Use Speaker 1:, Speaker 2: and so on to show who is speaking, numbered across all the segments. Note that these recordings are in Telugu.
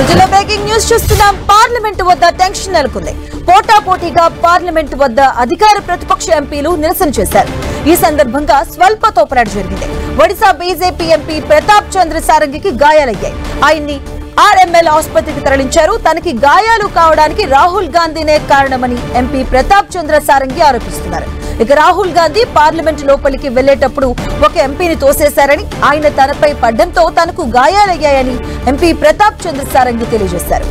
Speaker 1: సిటీలో బ్రేకింగ్ న్యూస్ చూస్తున్నాం. పార్లమెంటు వద్ద టెన్షన్ నెలకొంది. పోటాపోటీగా పార్లమెంటు వద్ద అధికార ప్రతిపక్ష ఎంపీలు నిరసన చేశారు. ఈ సందర్భంగా స్వల్ప తోపులాట జరిగింది. ఒడిశా బీజేపీ ఎంపీ ప్రతాప్ చంద్ర సారంగికి గాయాలయ్యాయి. ఆయన్ని ఆర్ఎంఎల్ ఆసుపత్రికి తరలించారు. తనకి గాయాలు కావడానికి రాహుల్ గాంధీనే కారణమని ఎంపీ ప్రతాప్ చంద్ర సారంగి ఆరోపిస్తున్నారు. ఇక రాహుల్ గాంధీ పార్లమెంట్ లోపలికి వెళ్లేటప్పుడు ఒక ఎంపీని తోసేశారని, ఆయన తనపై పడ్డంతో తనకు గాయాలయ్యాయని ఎంపీ ప్రతాప్ చంద్ర సారంగి తెలియజేశారు.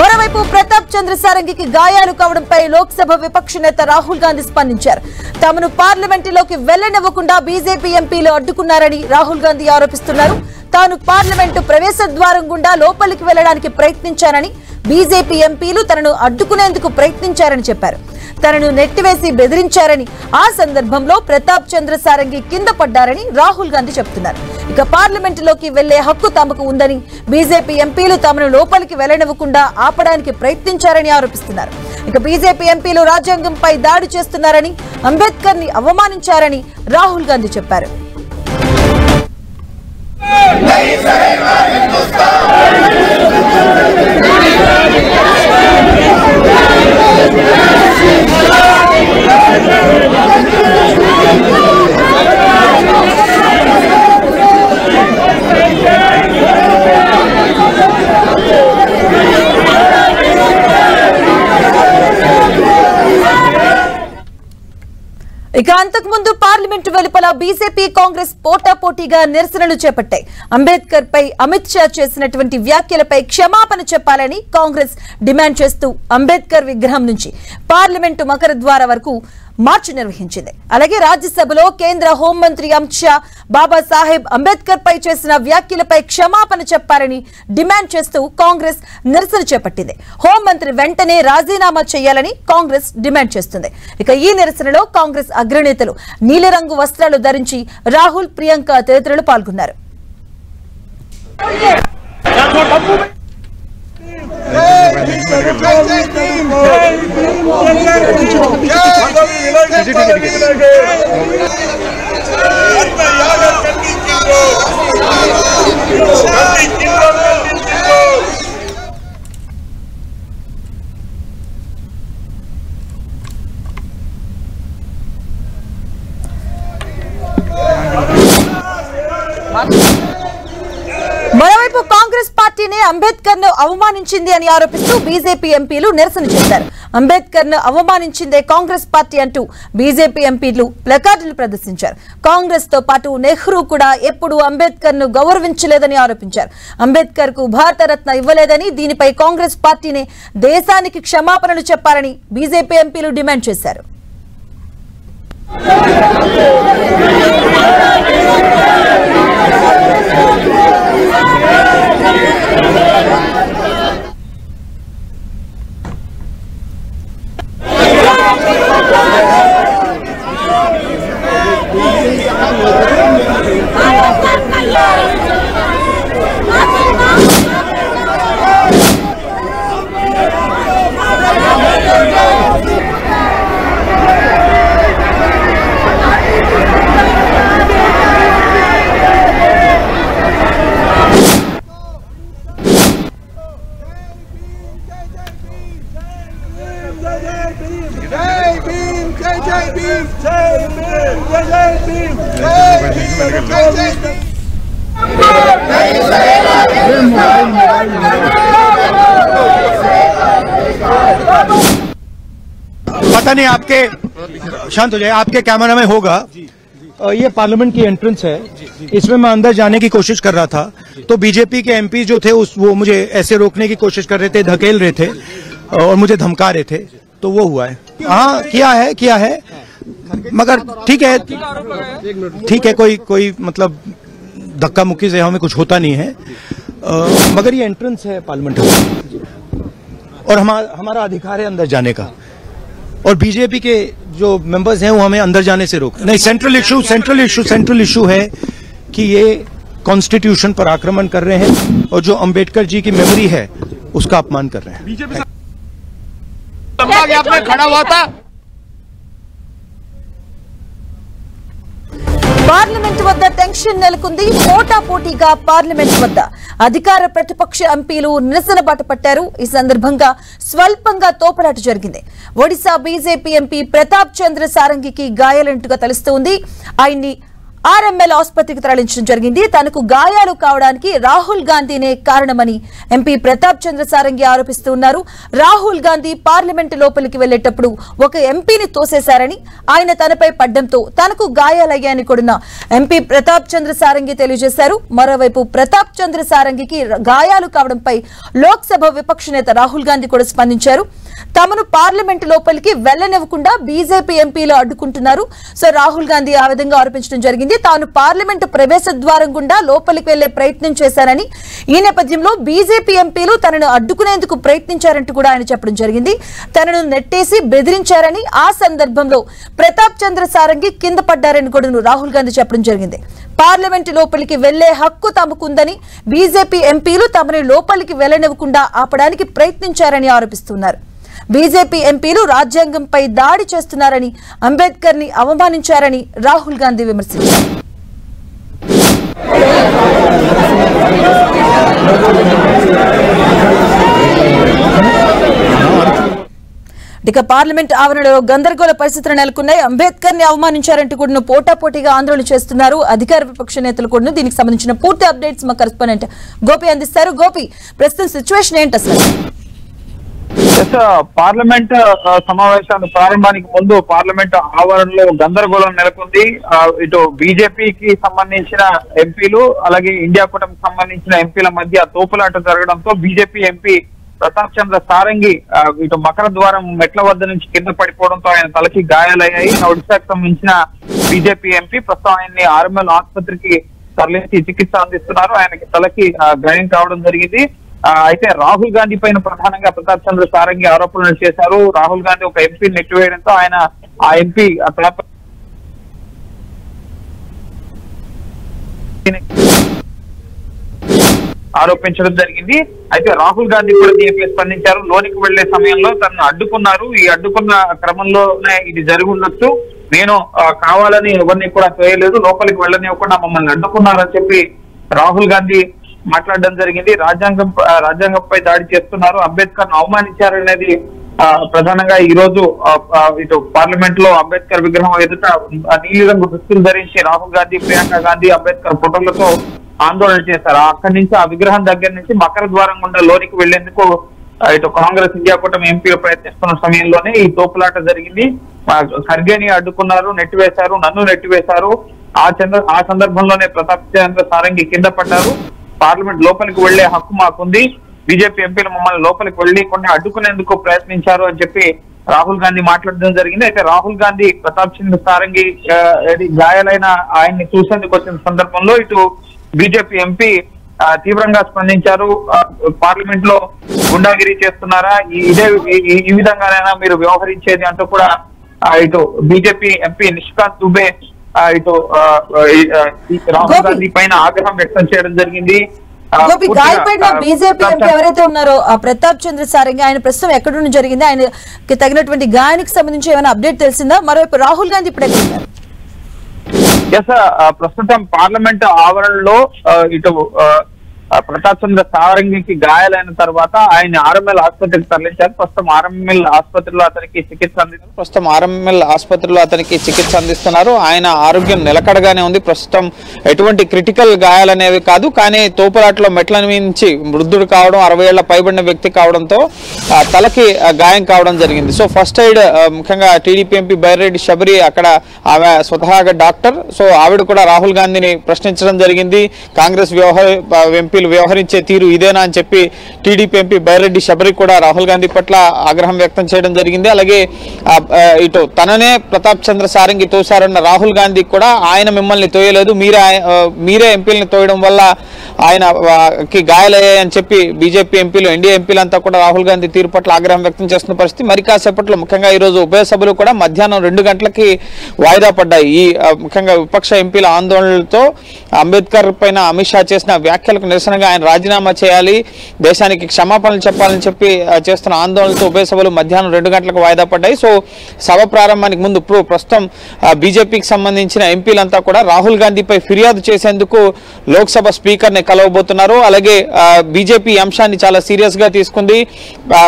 Speaker 1: మరోవైపు ప్రతాప్ చంద్ర సారంగికి గాయాలు కావడంపై లోక్సభ విపక్ష నేత రాహుల్ గాంధీ స్పందించారు. తమను పార్లమెంటులోకి వెళ్లనివ్వకుండా బీజేపీ ఎంపీలు అడ్డుకున్నారని రాహుల్ గాంధీ ఆరోపిస్తున్నారు. తాను పార్లమెంటు ప్రవేశ ద్వారం గుండా లోపలికి వెళ్లడానికి ప్రయత్నించానని, బీజేపీ ఎంపీలు తనను అడ్డుకునేందుకు ప్రయత్నించారని చెప్పారు. తనను నెట్టివేసి బెదిరించారని, ఆ సందర్భంలో ప్రతాప్ చంద్ర సారంగి కింద పడ్డారని రాహుల్ గాంధీ చెబుతున్నారు. ఇక పార్లమెంటులోకి వెళ్లే హక్కు తమకు ఉందని, బీజేపీ ఎంపీలు తమను లోపలికి వెళ్లనివ్వకుండా ఆపడానికి ప్రయత్నించారని ఆరోపిస్తున్నారు. ఇక బీజేపీ ఎంపీలు రాజ్యాంగంపై దాడి చేస్తున్నారని, అంబేద్కర్ ని అవమానించారని రాహుల్ గాంధీ చెప్పారు. ఇక అంతకుముందు పార్లమెంటు వెలుపల బీజేపీ కాంగ్రెస్ పోటాపోటీగా నిరసనలు చేపట్టాయి. అంబేద్కర్ పై అమిత్ షా చేసినటువంటి వ్యాఖ్యలపై క్షమాపణ చెప్పాలని కాంగ్రెస్ డిమాండ్ చేస్తూ అంబేద్కర్ విగ్రహం నుంచి పార్లమెంటు మకర ద్వార వరకు మార్చ్ నిర్వహించింది. అలాగే రాజ్యసభలో కేంద్ర హోంమంత్రి అమిత్ షా బాబాసాహెబ్ అంబేద్కర్ పై చేసిన వ్యాఖ్యలపై క్షమాపణ చెప్పాలని డిమాండ్ చేస్తూ కాంగ్రెస్ నిరసన చేపట్టింది. హోంమంత్రి వెంటనే రాజీనామా చేయాలని కాంగ్రెస్ డిమాండ్ చేస్తుంది. ఇక ఈ నిరసనలో కాంగ్రెస్ అగ్రనేతలు నీలిరంగు వస్త్రాలు ధరించి రాహుల్, ప్రియాంక తదితరులు పాల్గొన్నారు. మరోవైపు కాంగ్రెస్ పార్టీనే అంబేద్కర్ ను అవమానించింది అని ఆరోపిస్తూ బీజేపీ ఎంపీలు నిరసన చేశారు. అంబేద్కర్ ను అవమానించిందే కాంగ్రెస్ పార్టీ అంటూ బీజేపీ ఎంపీలు ప్లకార్డులు ప్రదర్శించారు. కాంగ్రెస్ తో పాటు నెహ్రూ కూడా ఎప్పుడూ అంబేద్కర్ ను గౌరవించలేదని ఆరోపించారు. అంబేద్కర్ కు భారతరత్న ఇవ్వలేదని, దీనిపై కాంగ్రెస్ పార్టీనే దేశానికి క్షమాపణలు చెప్పాలని బీజేపీ ఎంపీలు డిమాండ్ చేశారు.
Speaker 2: पता नहीं आपके शांत हो जाए, आपके कैमरा में होगा। ये पार्लियामेंट की एंट्रेंस है, इसमें मैं अंदर जाने की कोशिश कर रहा था तो बीजेपी के एमपी जो थे वो मुझे ऐसे रोकने की कोशिश कर रहे थे, धकेल रहे थे और मुझे धमका रहे थे, तो वो हुआ है। हाँ किया है मगर ठीक है कोई मतलब धक्का मुक्की से हमें कुछ होता नहीं है, मगर ये एंट्रेंस है पार्लियामेंट और हमारा अधिकार है अंदर जाने का, और बीजेपी के जो मेंबर्स हैं वो हमें अंदर जाने से रोक नहीं। सेंट्रल इशू है कि ये कॉन्स्टिट्यूशन पर आक्रमण कर रहे हैं और जो अंबेडकर जी की मेमोरी है उसका अपमान कर रहे हैं।
Speaker 3: बीजेपी आपने खड़ा हुआ था।
Speaker 1: పార్లమెంట్ వద్ద టెన్షన్ నెలకొంది. పోటాపోటీగా పార్లమెంట్ వద్ద అధికార ప్రతిపక్ష ఎంపీలు నిరసన బాట పట్టారు. ఈ సందర్భంగా స్వల్పంగా తోపులాట జరిగింది. ఒడిశా బీజేపీ ఎంపీ ప్రతాప్ చంద్ర సారంగికి గాయాలంటుగా తెలుస్తోంది. ఆయన్ని ఆర్ఎంఎల్ ఆసుపత్రికి తరలించడం జరిగింది. తనకు గాయాలు కావడానికి రాహుల్ గాంధీనే కారణమని ఎంపీ ప్రతాప్ చంద్ర సారంగి ఆరోపిస్తున్నారు. రాహుల్ గాంధీ పార్లమెంటు లోపలికి వెళ్లేటప్పుడు ఒక ఎంపీని తోసేశారని, ఆయన తనపై పడ్డంతో తనకు గాయాలయ్యాయని కూడా ఎంపీ ప్రతాప్ చంద్ర సారంగి తెలియజేశారు. మరోవైపు ప్రతాప్ చంద్ర సారంగికి గాయాలు కావడంపై లోక్సభ విపక్ష నేత రాహుల్ గాంధీ కూడా స్పందించారు. తమను పార్లమెంటు లోపలికి వెళ్లనివ్వకుండా బీజేపీ ఎంపీలు అడ్డుకుంటున్నారు. సో రాహుల్ గాంధీ ఆ విధంగా ఆరోపించడం జరిగింది. తాను పార్లమెంటు ప్రవేశ ద్వారం గుండా లోపలికి వెళ్లే ప్రయత్నం చేశారని, ఈ నేపథ్యంలో బీజేపీ ఎంపీలు తనను అడ్డుకునేందుకు ప్రయత్నించారంటూ కూడా ఆయన చెప్పడం జరిగింది. తనను నెట్టేసి బెదిరించారని, ఆ సందర్భంలో ప్రతాప్ చంద్ర సారంగి కింద పడ్డారని కూడా రాహుల్ గాంధీ చెప్పడం జరిగింది. పార్లమెంటు లోపలికి వెళ్లే హక్కు తమకుందని, బీజేపీ ఎంపీలు తమని లోపలికి వెళ్లనివ్వకుండా ఆపడానికి ప్రయత్నించారని ఆరోపిస్తున్నారు. బీజేపీ ఎంపీలు రాజ్యాంగంపై దాడి చేస్తున్నారని, అంబేద్కర్ ని అవమానించారని రాహుల్ గాంధీ విమర్శించారు. ఇక పార్లమెంట్ ఆవరణలో గందరగోళ పరిస్థితులు నెలకొన్నాయి. అంబేద్కర్ ని అవమానించారంటూ కూడా పోటాపోటీగా ఆందోళన చేస్తున్నారు అధికార విపక్ష నేతలు కూడా. దీనికి సంబంధించిన పూర్తి అప్డేట్స్ మా కరెస్పాండెంట్ గోపి అందిస్తారు. గోపి, ప్రస్తుతం సిచ్యువేషన్ ఏంటి అసలు?
Speaker 3: పార్లమెంట్ సమావేశాలు ప్రారంభానికి ముందు పార్లమెంట్ ఆవరణలో గందరగోళం నెలకొంది. ఇటు బీజేపీకి సంబంధించిన ఎంపీలు, అలాగే ఇండియా కూటమికి సంబంధించిన ఎంపీల మధ్య తోపులాట జరగడంతో బీజేపీ ఎంపీ ప్రతాప్ చంద్ర సారంగి ఇటు మకర ద్వారం మెట్ల వద్ద నుంచి కింద పడిపోవడంతో ఆయన తలకి గాయాలయ్యాయి. ఒడిశాకు సంబంధించిన బీజేపీ ఎంపీ ప్రస్తుతం ఆయన్ని ఆర్ఎంఎల్ ఆసుపత్రికి తరలించి చికిత్స అందిస్తున్నారు. ఆయనకి తలకి గాయం కావడం జరిగింది. అయితే రాహుల్ గాంధీ పైన ప్రధానంగా ప్రతాప్ చంద్ర సారంగి ఆరోపణలు చేశారు. రాహుల్ గాంధీ ఒక ఎంపీని నెట్టివేయడంతో ఆయన ఆ ఎంపీ ఆరోపించడం జరిగింది. అయితే రాహుల్ గాంధీ కూడా దీనిపై స్పందించారు. లోనికి వెళ్లే సమయంలో తనను అడ్డుకున్నారు. ఈ అడ్డుకున్న క్రమంలోనే ఇది జరిగి ఉండొచ్చు. నేను కావాలని ఎవరిని కూడా చేయలేదు, లోపలికి వెళ్ళనివ్వకుండా మమ్మల్ని అడ్డుకున్నారని చెప్పి రాహుల్ గాంధీ మాట్లాడడం జరిగింది. రాజ్యాంగంపై దాడి చేస్తున్నారు, అంబేద్కర్ ను అవమానించారనేది ప్రధానంగా ఈ రోజు ఇటు పార్లమెంట్ లో అంబేద్కర్ విగ్రహం ఎదుట నీలిరంగు దుస్తులు ధరించి రాహుల్ గాంధీ, ప్రియాంక గాంధీ అంబేద్కర్ ఫోటోలతో ఆందోళన చేశారు. అక్కడి నుంచి ఆ విగ్రహం దగ్గర నుంచి మకర ద్వారం గుండా లోనికి వెళ్లేందుకు ఇటు కాంగ్రెస్, ఇండియా కూటమి ఎంపీలు ప్రయత్నిస్తున్న సమయంలోనే ఈ తోపులాట జరిగింది. ఖర్గేని అడ్డుకున్నారు, నెట్టివేశారు, నన్ను నెట్టివేశారు. ఆ సందర్భంలోనే ప్రతాప్ చంద్ర సారంగి కింద పడ్డారు. పార్లమెంట్ లోపలికి వెళ్లే హక్కు మాకుంది, బీజేపీ ఎంపీలు మమ్మల్ని లోపలికి వెళ్లకుండా అడ్డుకునేందుకు ప్రయత్నించారు అని చెప్పి రాహుల్ గాంధీ మాట్లాడడం జరిగింది. అయితే రాహుల్ గాంధీ ప్రతాప్ చంద్ర సారంగి గాయాలైన ఆయన్ని చూసేందుకు వచ్చిన సందర్భంలో ఇటు బీజేపీ ఎంపీ తీవ్రంగా స్పందించారు. పార్లమెంట్ లో గుండాగిరి చేస్తున్నారా, ఈ విధంగానైనా మీరు వ్యవహరించేది అంటూ కూడా ఇటు బీజేపీ ఎంపీ నిష్కాంత్ దుబే ఇటు రాహుల్ గాంధీ పైన ఆగ్రహం వ్యక్తం చేయడం జరిగింది.
Speaker 1: గాయపడిన బీజేపీ ఎంపీ ఎవరైతే ఉన్నారో ప్రతాప్ చంద్ర సారంగి, ఆయన ప్రస్తుతం ఎక్కడ జరిగింది, ఆయనకి తగినటువంటి గాయానికి సంబంధించి ఏమైనా అప్డేట్ తెలిసిందా? మరోవైపు రాహుల్ గాంధీ ఇప్పుడు ఎక్కడ ఉన్నారు?
Speaker 3: ప్రస్తుతం పార్లమెంట్ ఆవరణలో ఇటు ప్రతాప్ చంద్ర సారంగికి గాయాలైన తర్వాత ఆయన ఆర్ఎంఎల్ ఆసుపత్రికి తరలించారు. ప్రస్తుతం ఆర్ఎంఎల్ ఆసుపత్రిలో అతనికి చికిత్స అందిస్తున్నారు. ఆయన ఆరోగ్యం నిలకడగానే ఉంది. ప్రస్తుతం ఎటువంటి క్రిటికల్ గాయాలనేవి కాదు. కానీ తోపులాటలో మెట్ల నుంచి వృద్ధుడు కావడం, 60 ఏళ్ల పైబడిన వ్యక్తి కావడంతో తలకి గాయం కావడం జరిగింది. సో ఫస్ట్ ఎయిడ్ ముఖ్యంగా టీడీపీ ఎంపీ బైరెడ్డి శబరి అక్కడ ఆమె స్వతహాగా డాక్టర్. సో ఆవిడ కూడా రాహుల్ గాంధీని ప్రశ్నించడం జరిగింది. కాంగ్రెస్ ఎంపీ వ్యవహరించే తీరు ఇదేనా అని చెప్పి టీడీపీ ఎంపీ బైరెడ్డి శబరి కూడా రాహుల్ గాంధీ పట్ల ఆగ్రహం వ్యక్తం చేయడం జరిగింది. అలాగే ఇటు తననే ప్రతాప్ చంద్ర సారంగి తోశారన్న రాహుల్ గాంధీ కూడా ఆయన మిమ్మల్ని తోయలేదు, మీరే ఎంపీలను తోయడం వల్ల ఆయనకి గాయాలయ్యాయని చెప్పి బీజేపీ ఎంపీలు, ఎన్డీఏ ఎంపీలంతా కూడా రాహుల్ గాంధీ తీరు పట్ల ఆగ్రహం వ్యక్తం చేస్తున్న పరిస్థితి. మరి కాసేపట్లో ముఖ్యంగా ఈరోజు ఉభయ సభలు కూడా మధ్యాహ్నం 2 గంటలకి వాయిదా పడ్డాయి. ఈ ముఖ్యంగా విపక్ష ఎంపీల ఆందోళనలతో అంబేద్కర్ పైన అమిత్ షా చేసిన వ్యాఖ్యలకు నిరసన
Speaker 4: తక్షణంగా ఆయన రాజీనామా చేయాలి, దేశానికి క్షమాపణలు చెప్పాలని చెప్పి చేస్తున్న ఆందోళనతో ఉభయ సభలు మధ్యాహ్నం 2 గంటలకు వాయిదా పడ్డాయి. సో సభ ప్రారంభానికి ముందు ప్రస్తుతం బీజేపీకి సంబంధించిన ఎంపీలంతా కూడా రాహుల్ గాంధీపై ఫిర్యాదు చేసేందుకు లోక్సభ స్పీకర్ ని కలవబోతున్నారు. అలాగే బీజేపీ అంశాన్ని చాలా సీరియస్ గా తీసుకుంది.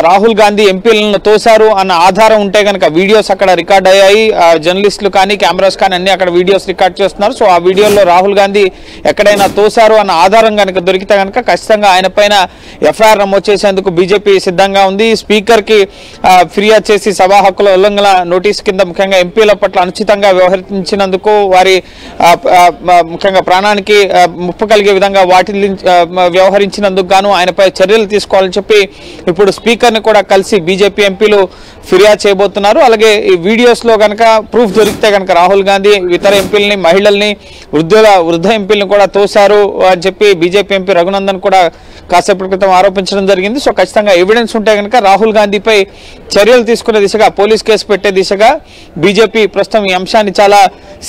Speaker 4: రాహుల్ గాంధీ ఎంపీలను తోశారు అన్న ఆధారం ఉంటే కనుక వీడియోస్ అక్కడ రికార్డ్ అయ్యాయి. జర్నలిస్టులు కానీ కెమెరాస్ కానీ అన్ని అక్కడ వీడియోస్ రికార్డ్ చేస్తున్నారు. సో ఆ వీడియోలో రాహుల్ గాంధీ ఎక్కడైనా తోశారు అన్న ఆధారం కనుక దొరికితే కనుక ఖచ్చితంగా ఆయన పైన ఎఫ్ఐఆర్ నమోదు చేసేందుకు బీజేపీ సిద్ధంగా ఉంది. స్పీకర్ కి ఫిర్యాదు చేసి సభా హక్కుల ఉల్లంఘన నోటీసు కింద ముఖ్యంగా ఎంపీల పట్ల అనుచితంగా వ్యవహరించినందుకు, వారి ముఖ్యంగా ప్రాణానికి ముప్పు కలిగే విధంగా వ్యవహరించినందుకు గాను ఆయనపై చర్యలు తీసుకోవాలని చెప్పి ఇప్పుడు స్పీకర్ ని కూడా కలిసి బీజేపీ ఎంపీలు ఫిర్యాదు చేయబోతున్నారు. అలాగే ఈ వీడియోస్ లో కనుక ప్రూఫ్ దొరికితే కనుక రాహుల్ గాంధీ ఇతర ఎంపీలని, మహిళల్ని, వృద్ధ ఎంపీలను కూడా తోశారు అని చెప్పి బీజేపీ ఎంపీ రఘునందన్ కూడా కాసేపటి క్రితం ఆరోపించడం జరిగింది. సో ఖచ్చితంగా ఎవిడెన్స్ ఉంటే కనుక రాహుల్ గాంధీపై చర్యలు తీసుకునే దిశగా, పోలీస్ కేసు పెట్టే దిశగా బీజేపీ ప్రస్తుతం ఈ అంశాన్ని చాలా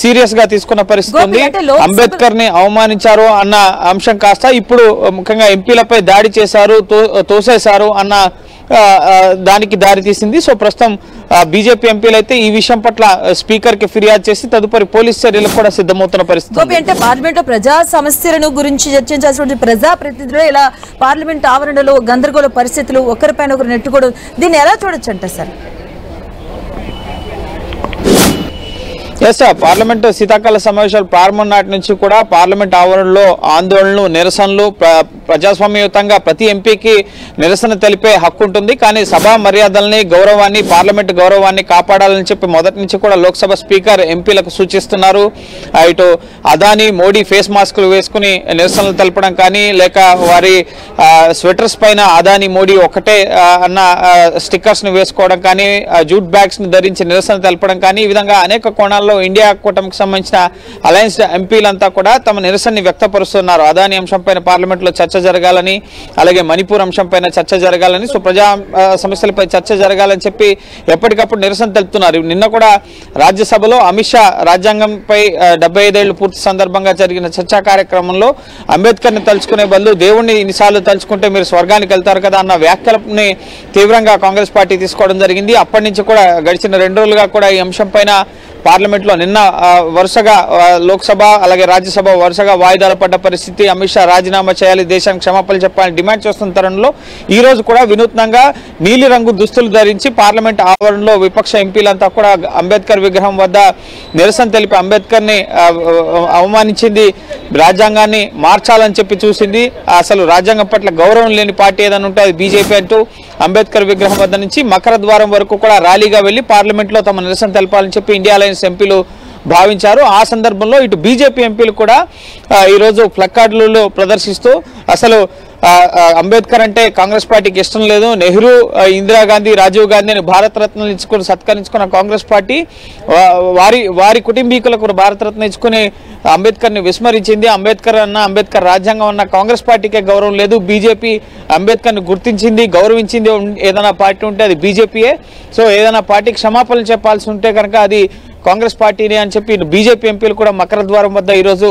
Speaker 4: సీరియస్ గా తీసుకున్న పరిస్థితి ఉంది. అంబేద్కర్ ని అవమానించారు అన్న అంశం కాస్త ఇప్పుడు ముఖ్యంగా ఎంపీలపై దాడి చేశారు, తోసేశారు అన్న దానికి దారి తీసింది. సో ప్రస్తుతం బీజేపీ ఎంపీలు అయితే ఈ విషయం పట్ల స్పీకర్ కి ఫిర్యాదు చేసి తదుపరి పోలీస్ చర్యలకు కూడా సిద్ధమవుతున్న పరిస్థితి.
Speaker 1: అంటే పార్లమెంట్ లో ప్రజా సమస్యలను గురించి చర్చించాల్సిన ప్రజా ప్రతినిధులు ఇలా పార్లమెంట్ ఆవరణలో గందరగోళ పరిస్థితులు, ఒకరిపైన ఒకరు నెట్టుకోవడం, దీన్ని ఎలా చూడొచ్చు అంట సార్?
Speaker 4: ఎస్ సార్, పార్లమెంటు శీతాకాల సమావేశాలు ప్రారంభం నాటి నుంచి కూడా పార్లమెంట్ ఆవరణలో ఆందోళనలు, నిరసనలు, ప్రజాస్వామ్యయుతంగా ప్రతి ఎంపీకి నిరసన తెలిపే హక్కు ఉంటుంది. కానీ సభా మర్యాదల్ని, గౌరవాన్ని, పార్లమెంట్ గౌరవాన్ని కాపాడాలని చెప్పి మొదటి నుంచి కూడా లోక్సభ స్పీకర్ ఎంపీలకు సూచిస్తున్నారు. ఇటు అదానీ, మోడీ ఫేస్ మాస్కులు వేసుకుని నిరసనలు తెలపడం కానీ, లేక వారి స్వెటర్స్ పైన అదానీ, మోడీ ఒకటే అన్న స్టిక్కర్స్ ని వేసుకోవడం కానీ, జూట్ బ్యాగ్స్ ని ధరించి నిరసన తెలపడం కానీ, ఈ విధంగా అనేక కోణాల్లో ఇండియా కూటమికి సంబంధించిన అలయన్స్ ఎంపీలంతా కూడా తమ నిరసనని వ్యక్తపరుస్తున్నారు. అదానీ అంశంపైన పార్లమెంట్ లో చర్చ జరగాలని, అలాగే మణిపూర్ అంశంపైన చర్చ జరగాలని, సో ప్రజా సమస్యలపై చర్చ జరగాలని చెప్పి ఎప్పటికప్పుడు నిరసన తెలుపుతున్నారు. నిన్న కూడా రాజ్యసభలో అమిత్ షా రాజ్యాంగంపై 75 ఏళ్లు పూర్తి సందర్భంగా జరిగిన చర్చా కార్యక్రమంలో అంబేద్కర్ ని తలుచుకునే బదులు దేవుణ్ణి ఇన్నిసార్లు తలుచుకుంటే మీరు స్వర్గానికి వెళ్తారు కదా అన్న వ్యాఖ్యలని తీవ్రంగా కాంగ్రెస్ పార్టీ తీసుకోవడం జరిగింది. అప్పటి నుంచి కూడా గడిచిన 2 రోజులుగా కూడా ఈ అంశం పైన పార్లమెంట్ లో నిన్న వరుసగా లోక్సభ అలాగే రాజ్యసభ వరుసగా వాయిదాలు పడ్డ పరిస్థితి. అమిత్ షా రాజీనామా చేయాలి, దేశానికి క్షమాపణలు చెప్పాలని డిమాండ్ చేస్తున్న తరుణంలో ఈ రోజు కూడా వినూత్నంగా నీలి రంగు దుస్తులు ధరించి పార్లమెంట్ ఆవరణలో విపక్ష ఎంపీలంతా కూడా అంబేద్కర్ విగ్రహం వద్ద నిరసన తెలిపి అంబేద్కర్ ని అవమానించింది, రాజ్యాంగాన్ని మార్చాలని చెప్పి చూసింది. అసలు రాజ్యాంగం పట్ల గౌరవం లేని పార్టీ ఏదైనా ఉంటే అది బీజేపీ అంటూ అంబేద్కర్ విగ్రహం వద్ద నుంచి మకర ద్వారం వరకు కూడా ర్యాలీగా వెళ్లి పార్లమెంట్ లో తమ నిరసన తెలపాలని చెప్పి ఇండియా అలయన్స్ ఎంపీలు భావించారు. ఆ సందర్భంలో ఇటు బీజేపీ ఎంపీలు కూడా ఈరోజు ప్లకార్డులు ప్రదర్శిస్తూ అసలు అంబేద్కర్ అంటే కాంగ్రెస్ పార్టీకి ఇష్టం లేదు, నెహ్రూ, ఇందిరాగాంధీ, రాజీవ్ గాంధీని భారతరత్న ఇచ్చుకుని సత్కరించుకున్న కాంగ్రెస్ పార్టీ వారి కుటుంబీకులకు భారతరత్న ఇచ్చుకుని అంబేద్కర్ ని విస్మరించింది. అంబేద్కర్ రాజ్యాంగం అన్న కాంగ్రెస్ పార్టీకే గౌరవం లేదు. బీజేపీ అంబేద్కర్ ని గుర్తించింది, గౌరవించింది ఏదైనా పార్టీ ఉంటే అది బీజేపీయే. సో ఏదైనా పార్టీకి క్షమాపణలు చెప్పాల్సి ఉంటే కనుక అది కాంగ్రెస్ పార్టీని అని చెప్పి బీజేపీ ఎంపీలు కూడా మకర ద్వారం వద్ద ఈ రోజు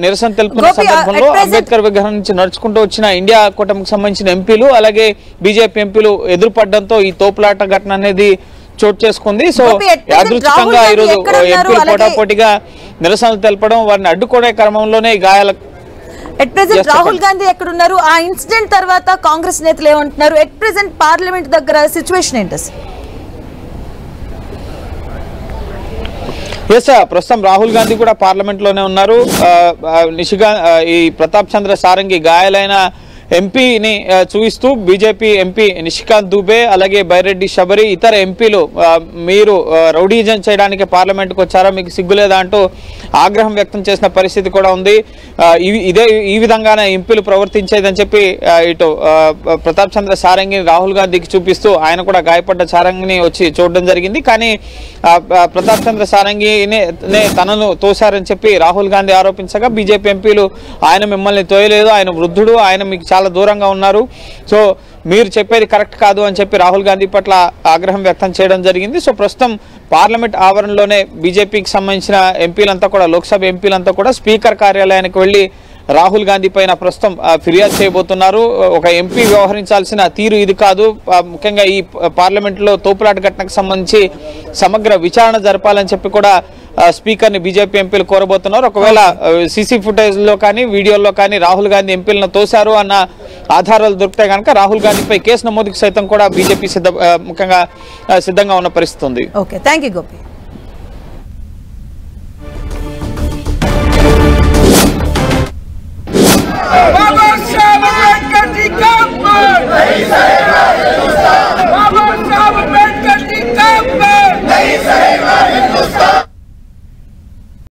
Speaker 4: నిరసన తెలుపుతున్న సందర్భంలో అంబేద్కర్ విగ్రహం నుంచి నడుచుకుంటూ వచ్చిన ఇండియా కూటమికి సంబంధించిన ఎంపీలు అలాగే బీజేపీ ఎంపీలు ఎదురుపడడంతో ఈ తోపులాట ఘటన అనేది చోటు చేసుకుంది. సో యాదృచ్ఛికంగా ఈ రోజు ఎంపీలు పోటాపోటీగా నిరసనలు తెలపడం, వారిని అడ్డుకునే క్రమంలోనే గాయాల.
Speaker 1: ఎట్ ప్రెసెంట్ రాహుల్ గాంధీ ఎక్కడున్నారు? ఆ ఇన్సిడెంట్ తర్వాత కాంగ్రెస్ నేతలు ఏమంటున్నారు? ఎట్ ప్రెసెంట్ పార్లమెంట్ దగ్గర సిచ్యువేషన్ ఏంటి?
Speaker 4: ఎస్ సార్, ప్రస్తుతం రాహుల్ గాంధీ కూడా పార్లమెంట్ లోనే ఉన్నారు. ఈ ప్రతాప్ చంద్ర సారంగి గాయాలైన ఎంపీని చూపిస్తూ బీజేపీ ఎంపీ నిషికాంత్ దుబే అలాగే బైరెడ్డి శబరి ఇతర ఎంపీలు మీరు రౌడీజం చేయడానికి పార్లమెంట్కి వచ్చారా, మీకు సిగ్గులేదా అంటూ ఆగ్రహం వ్యక్తం చేసిన పరిస్థితి కూడా ఉంది. ఈ విధంగానే ఎంపీలు ప్రవర్తించేదని చెప్పి ఇటు ప్రతాప్ చంద్ర సారంగిని రాహుల్ గాంధీకి చూపిస్తూ ఆయన కూడా గాయపడ్డ సారంగిని వచ్చి చూడడం జరిగింది. కానీ ప్రతాప్ చంద్ర సారంగినే తనను తోశారని చెప్పి రాహుల్ గాంధీ ఆరోపించగా బీజేపీ ఎంపీలు ఆయన మిమ్మల్ని తోయలేదు, ఆయన వృద్ధుడు, ఆయన మీకు చాలా దూరంగా ఉన్నారు, సో మీరు చెప్పేది కరెక్ట్ కాదు అని చెప్పి రాహుల్ గాంధీ పట్ల ఆగ్రహం వ్యక్తం చేయడం జరిగింది. సో ప్రస్తుతం పార్లమెంట్ ఆవరణలోనే బీజేపీకి సంబంధించిన ఎంపీలంతా కూడా, లోక్సభ ఎంపీలంతా కూడా స్పీకర్ కార్యాలయానికి వెళ్లి రాహుల్ గాంధీ పైన ప్రస్తుతం ఫిర్యాదు చేయబోతున్నారు. ఒక ఎంపీ వ్యవహరించాల్సిన తీరు ఇది కాదు, ముఖ్యంగా ఈ పార్లమెంట్లో తోపులాట ఘటనకు సంబంధించి సమగ్ర విచారణ జరపాలని చెప్పి కూడా స్పీకర్ ని బీజేపీ ఎంపీలు కోరబోతున్నారు. ఒకవేళ సీసీ ఫుటేజ్ లో కానీ వీడియోల్లో కానీ రాహుల్ గాంధీ ఎంపీలను తోశారు అన్న ఆధారాలు దొరికితే కనుక రాహుల్ గాంధీపై కేసు నమోదుకు సైతం కూడా బీజేపీ ముఖ్యంగా సిద్ధంగా ఉన్న పరిస్థితి ఉంది.
Speaker 1: Okay, thank you Gopi.